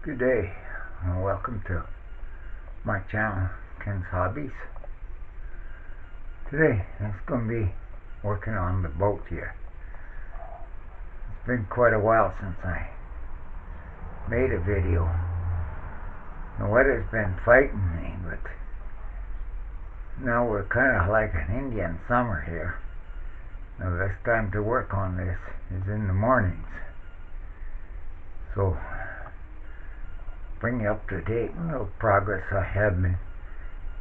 Good day and welcome to my channel, Ken's Hobbies. Today I'm going to be working on the boat here. It's been quite a while since I made a video. The weather's been fighting me, but now we're kind of like an Indian summer here. Now the best time to work on this is in the mornings. So bring you up to date on the progress I have been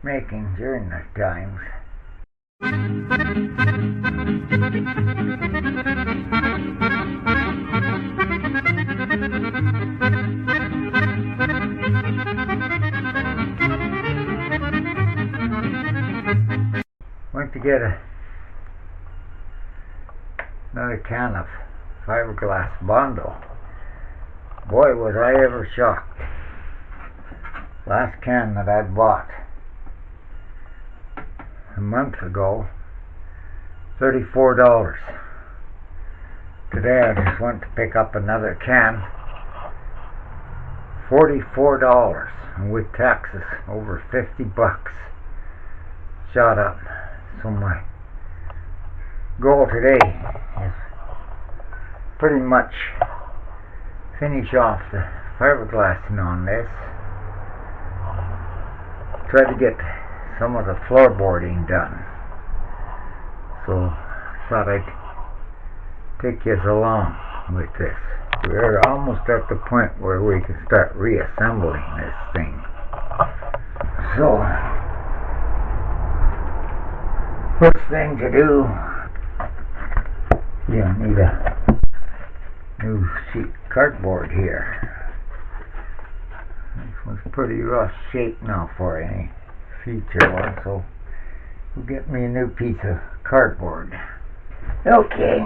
making during the times. Went to get another can of fiberglass Bondo. Boy, was I ever shocked. Last can that I bought a month ago, $34. Today I just went to pick up another can, $44, and with taxes over $50. Shot up. So my goal today is pretty much finish off the fiberglassing on this. Try to get some of the floorboarding done. So thought I'd take you along with this. We're almost at the point where we can start reassembling this thing. So first thing to do, you need a new sheet cardboard here. This one's pretty rough shape now for any future one, so we'll get me a new piece of cardboard. Okay,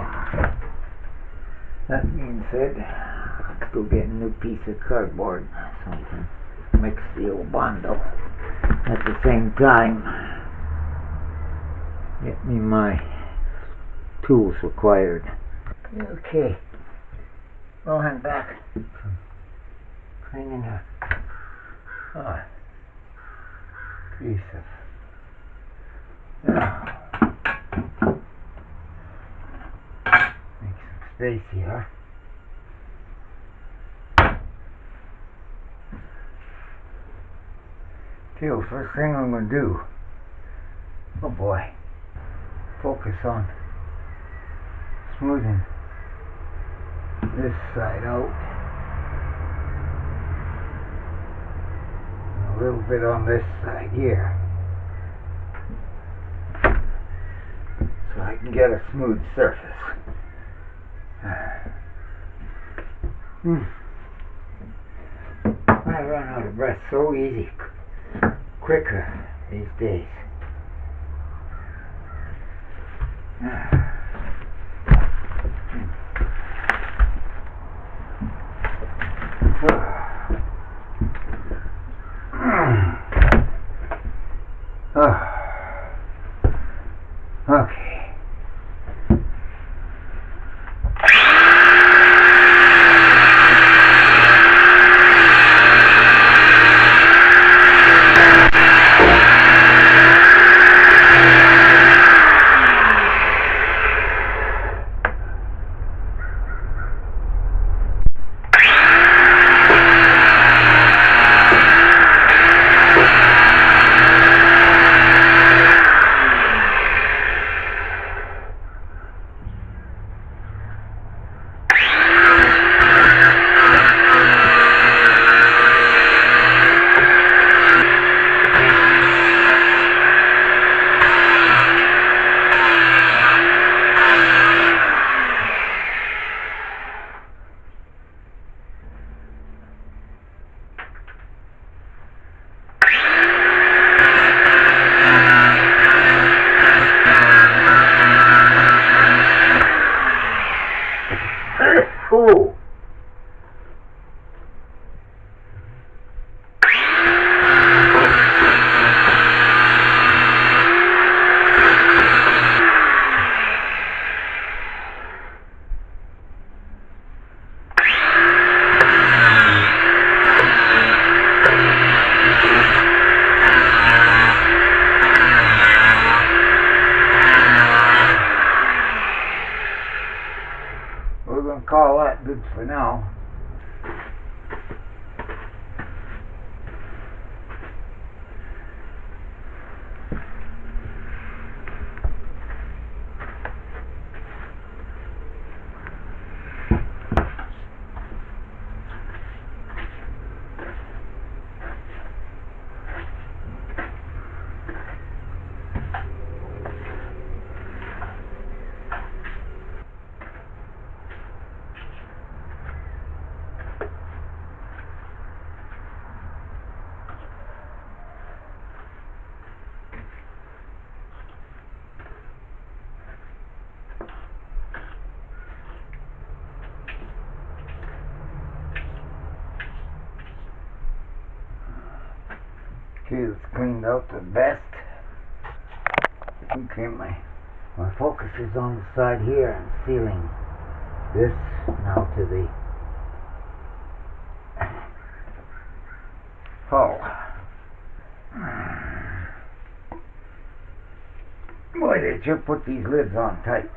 that being said, let's go get a new piece of cardboard so we can mix the old Bondo at the same time. Get me my tools required. Okay, well, I'm back from cleaning a piece of make some space here. Okay, first thing I'm going to do, oh boy, focus on smoothing this side out. A little bit on this side here, so I can get a smooth surface. I run out of breath so easy, quicker these days. Okay. for now. Okay, it's cleaned out the best. Okay, my focus is on the side here and sealing this now to the hull. Boy, they sure put these lids on tight.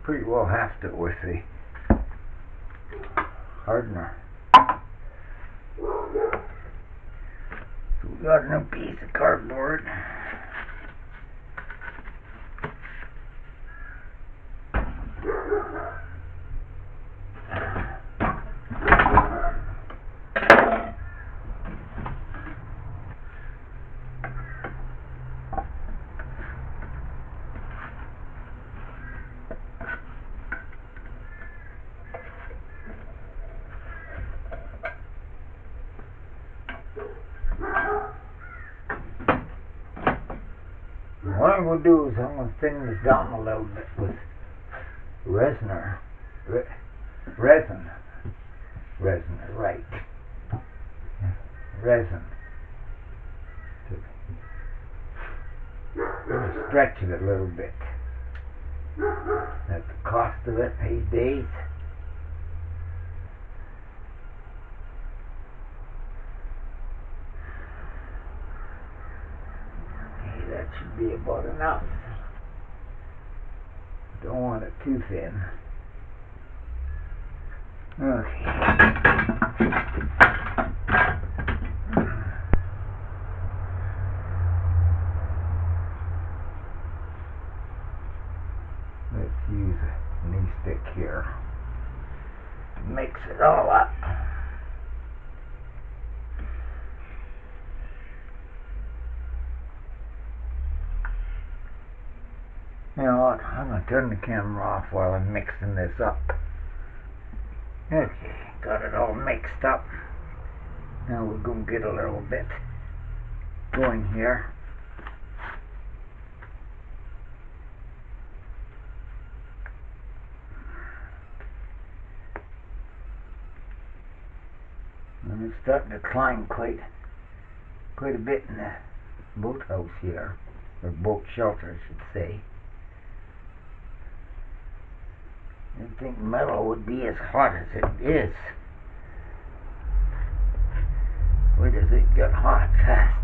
Pretty well have to with the hardener. So we got a new piece of cardboard. What I'm going to do is I'm going to thin this down a little bit with resin, right. Resin. Stretch it a little bit. That's the cost of it these days. That should be about enough. Don't want it too thin. Okay. Let's use a knee stick here. Mix it all up. You know what, I'm going to turn the camera off while I'm mixing this up. Okay, got it all mixed up. Now we're going to get a little bit going here. And it's starting to climb quite a bit in the boathouse here, or boat shelter I should say. I didn't think metal would be as hot as it is. Where does it get hot fast?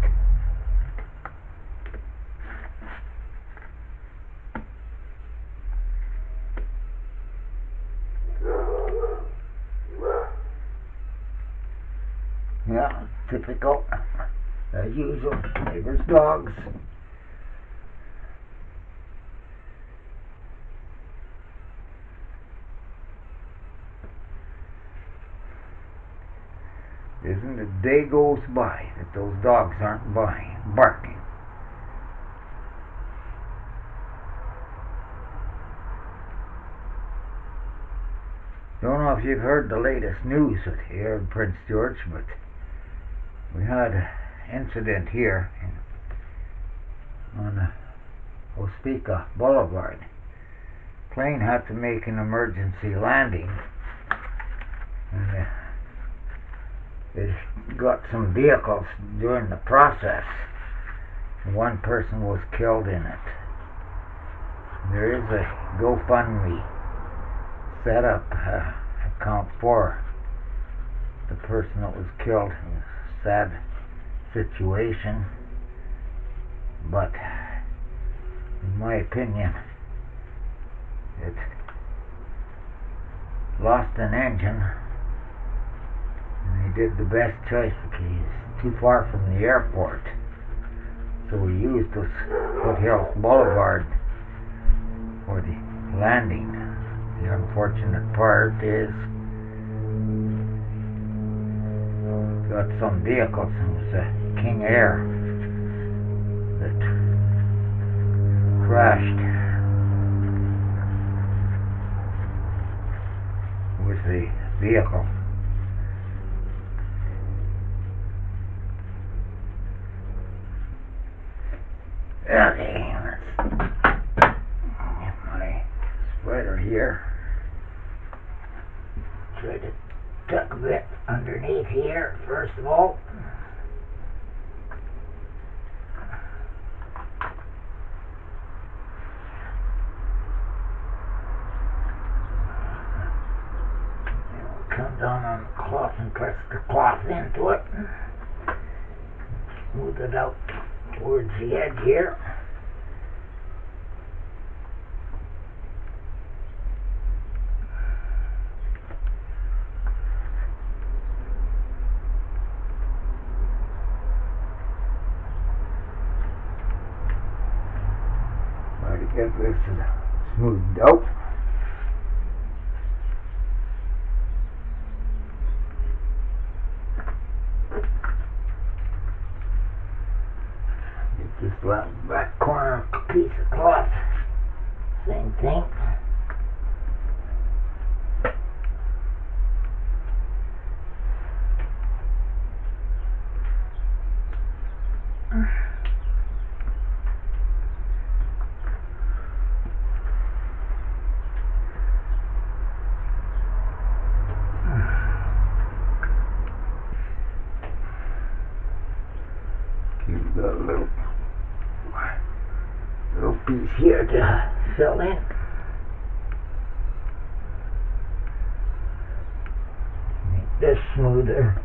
Yeah, typical. As usual, neighbor's dogs. Isn't a day goes by that those dogs aren't barking. Don't know if you've heard the latest news here in Prince George, but we had an incident here on Ospika Boulevard. Plane had to make an emergency landing, and they got some vehicles during the process. One person was killed in it. There is a GoFundMe set up account for the person that was killed. It was a sad situation, but in my opinion, it lost an engine, and they did the best choice because it's too far from the airport. So we used this Foothills Boulevard for the landing. The unfortunate part is got some vehicles, and it was a King Air that crashed with the vehicle. Okay, let's get my spreader here. Try to tuck a bit underneath here, first of all. Come down on the cloth and press the cloth into it. Smooth it out towards the edge here. Try to get this smoothed out. This back corner piece of cloth, same thing. Keep that little piece here to fill in. Make this smoother.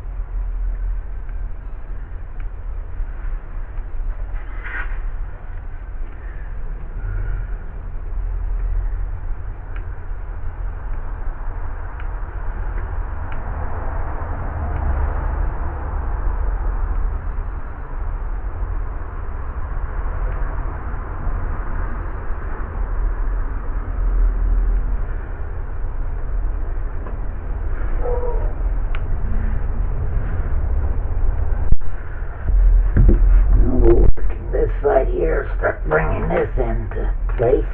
Side here, start bringing this into place.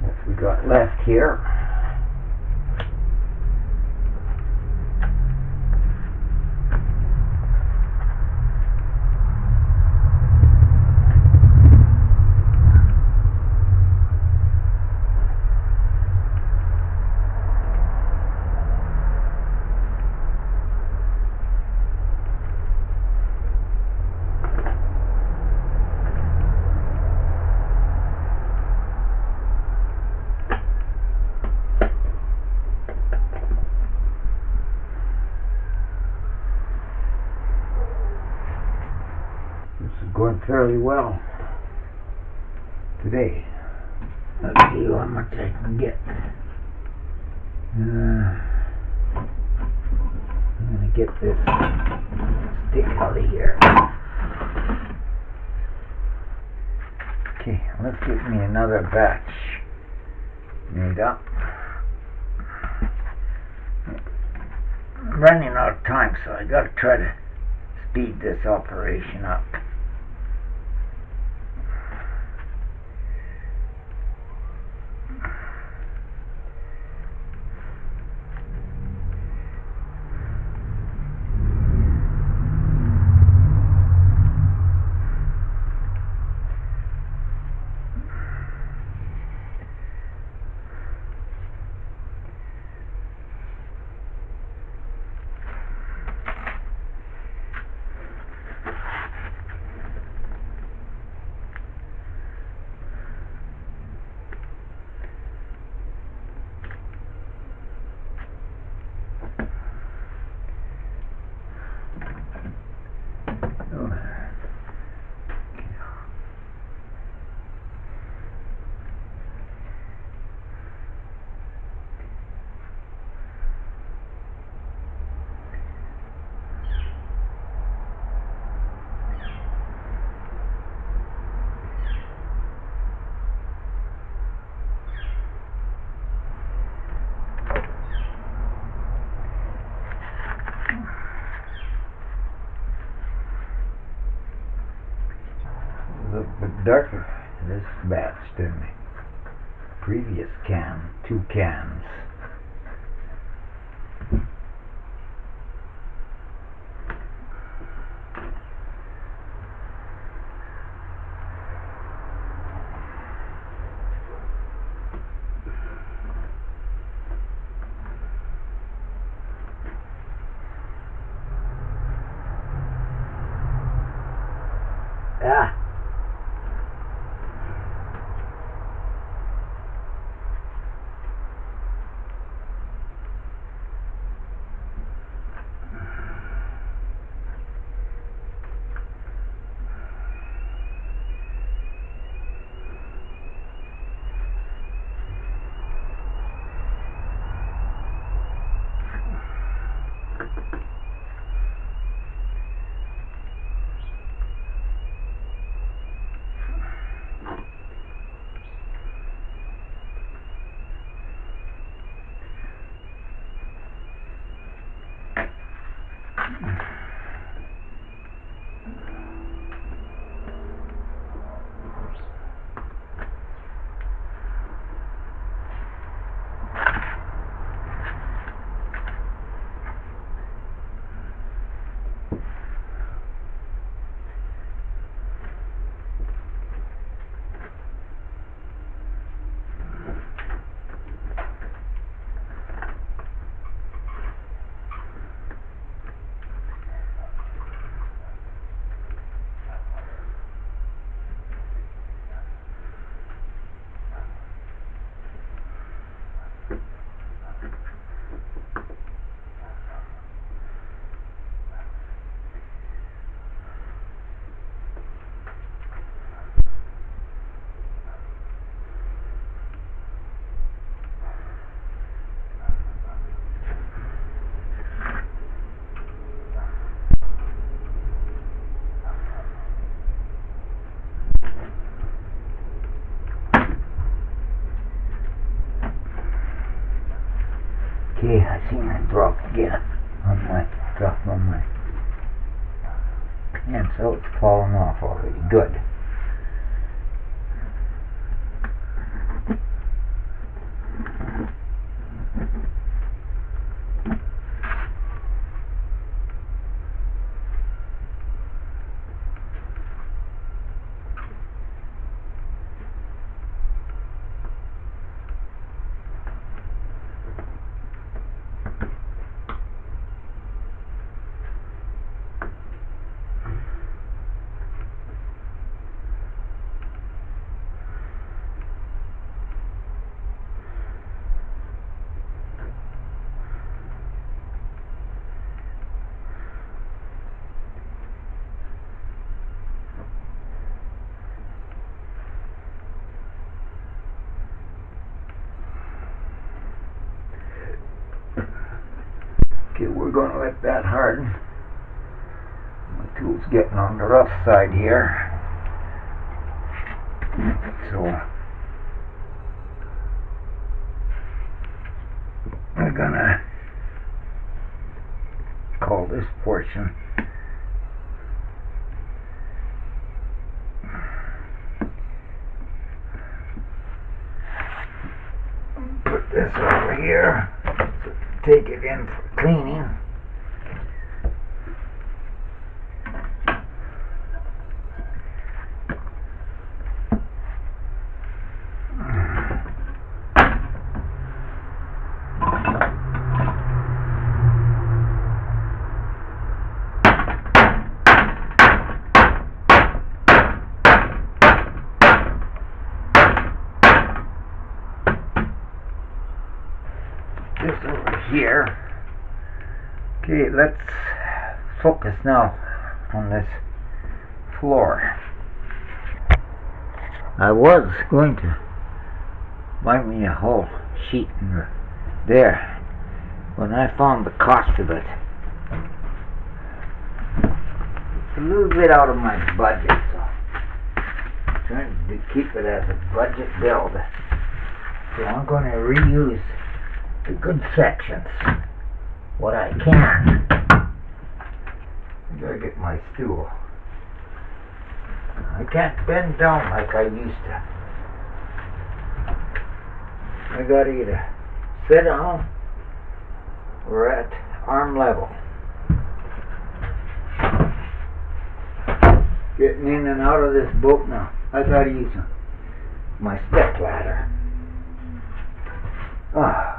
What we got left here. Going fairly well today. Let's see how much I can get. I'm going to get this stick out of here. Okay, let's get me another batch made up. I'm running out of time, so I got to try to speed this operation up. darker this batch than the previous can, 2 cans. Ah. Okay, I seen it drop again on my pen, so it's falling off already. Good. Okay, we're going to let that harden. My tool's getting on the rough side here. So I'm gonna call this portion put this over here. Take it in for cleaning. This over here. Okay, let's focus now on this floor. I was going to buy me a whole sheet in there when I found the cost of it. It's a little bit out of my budget, so I'm trying to keep it as a budget build. So I'm going to reuse the good sections, what I can. I gotta get my stool. I can't bend down like I used to. I gotta either sit down or at arm level. Getting in and out of this boat now. I gotta use my step ladder. Oh.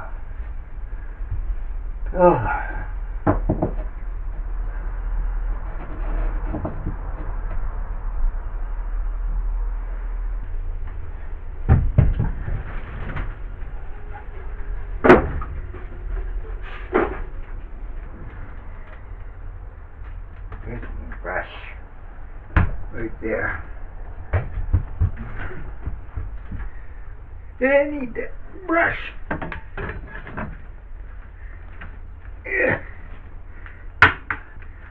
Here's my brush. Right there. I need that brush. Yeah.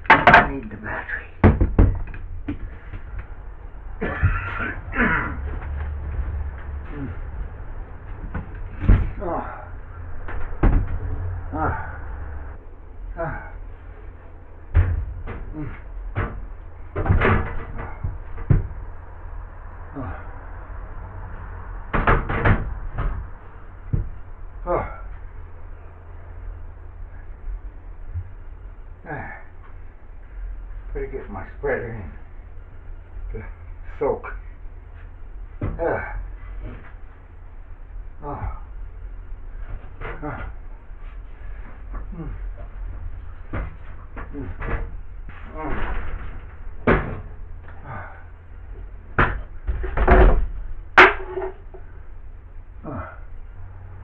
I need the battery. Better get my spreader in to soak.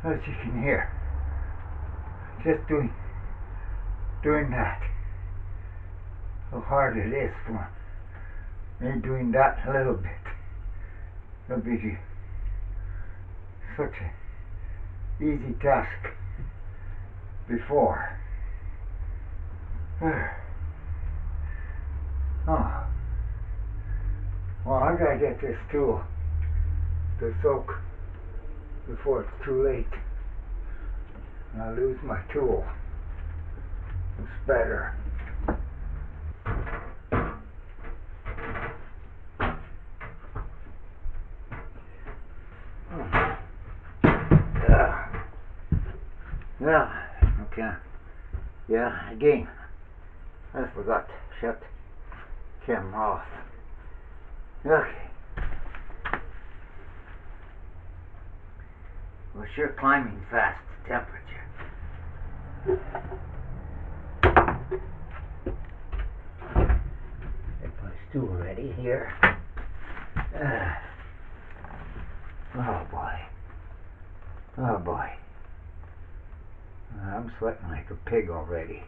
As you can hear, just doing that. How hard it is for me doing that a little bit. It'll be such an easy task before. Oh. Well, I gotta get this tool to soak before it's too late. And I lose my tool. It's better. Yeah, okay. Yeah, again, I forgot to shut the camera off. Okay. We're sure climbing fast temperature. Get my stool ready here. Oh boy. Oh boy. I'm sweating like a pig already.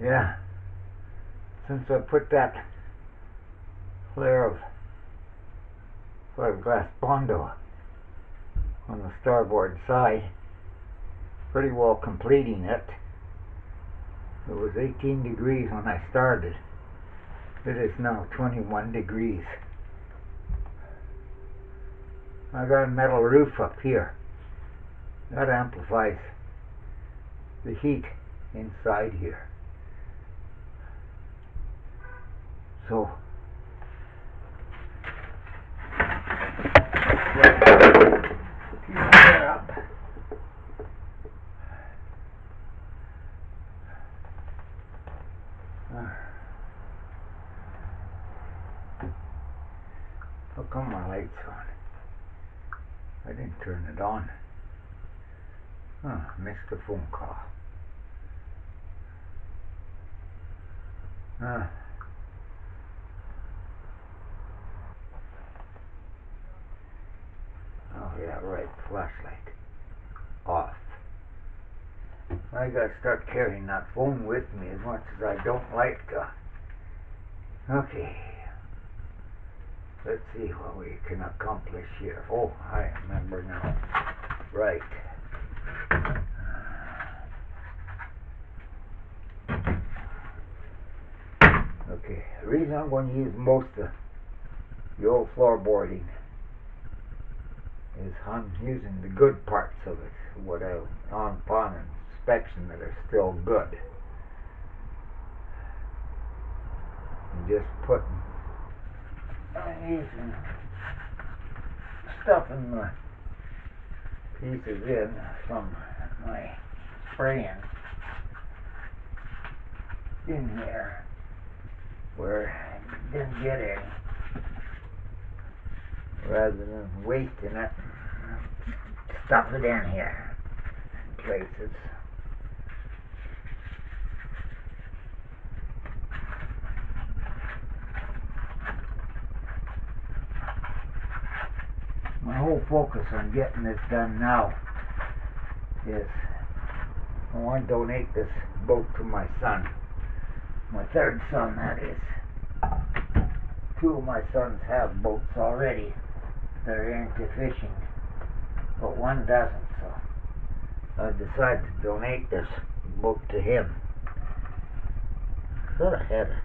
Yeah. Since I put that layer of fiberglass Bondo on the starboard side, pretty well completing it. It was 18 degrees when I started. It is now 21 degrees. I got a metal roof up here. That amplifies the heat inside here. So keep that up. How come my light's on? I didn't turn it on. Missed the phone call. Oh yeah, right, flashlight off. I gotta start carrying that phone with me as much as I don't like to. Okay. Let's see what we can accomplish here. Oh, I remember now. Right. Okay, the reason I'm going to use most of the old floorboarding is I'm using the good parts of it, what I upon inspection that are still good. And just putting I'm using stuffing the pieces in from my spraying in here where I didn't get any, rather than wasting it. Stuff it in here in places. My whole focus on getting this done now is I want to donate this boat to my son. My third son, that is. Two of my sons have boats already. They're into fishing, but one doesn't, so I decided to donate this boat to him. I thought I had a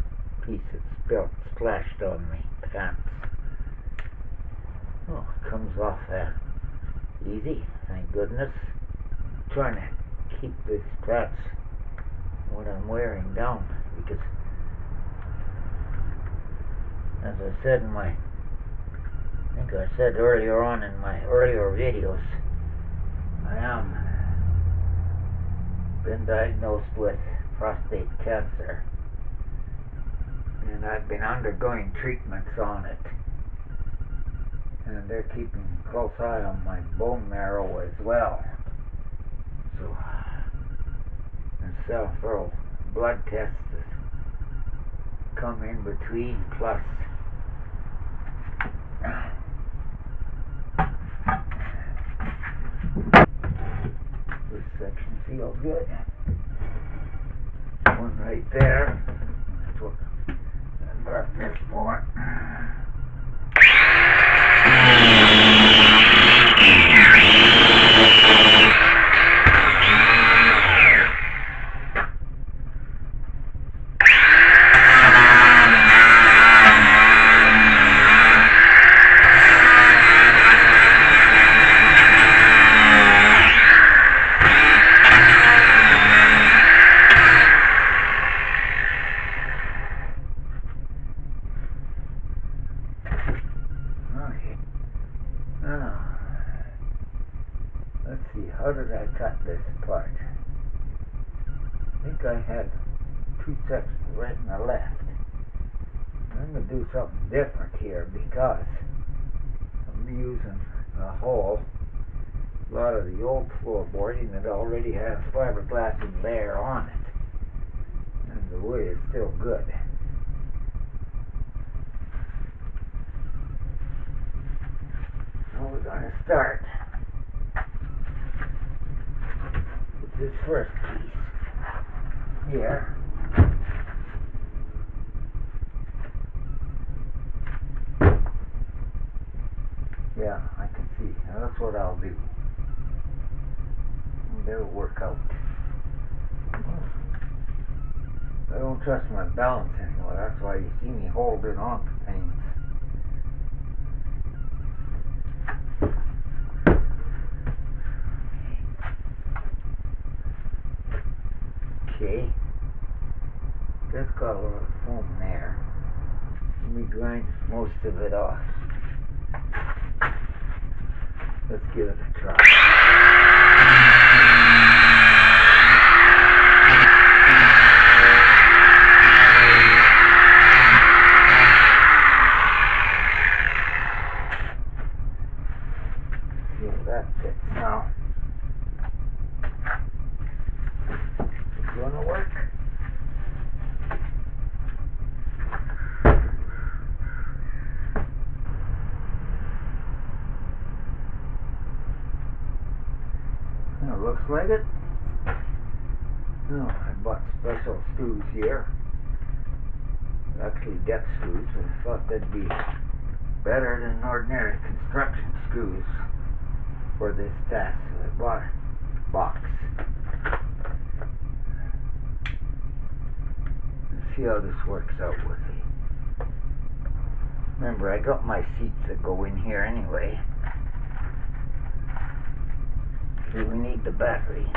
piece that splashed on me pants. Oh, it comes off that easy, thank goodness. I'm trying to keep these straps, what I'm wearing, down, because as I said in my, I think I said earlier on in my earlier videos, I am been diagnosed with prostate cancer, and I've been undergoing treatments on it. And they're keeping a close eye on my bone marrow as well. So, and several blood tests that come in between, plus this section feels good. One right there. That's what I left this for. Let's see, how did I cut this apart? I think I had two sections, right and a left. I'm going to do something different here because I'm using a lot of the old floorboarding that already has fiberglass layer on it. And the wood is still good. So we're going to start with this first piece here. Yeah, I can see. Now that's what I'll do. And it'll work out. I don't trust my balance anymore. That's why you see me holding on to things. Okay. Just got a little foam there. Let me grind most of it off. Let's give it a try. See if that fits now. It's gonna work. Looks like it. Oh, I bought special screws here. Actually deck screws. I thought they'd be better than ordinary construction screws for this task. So I bought a box. Let's see how this works out with it. Remember, I got my seats that go in here anyway. We need the battery.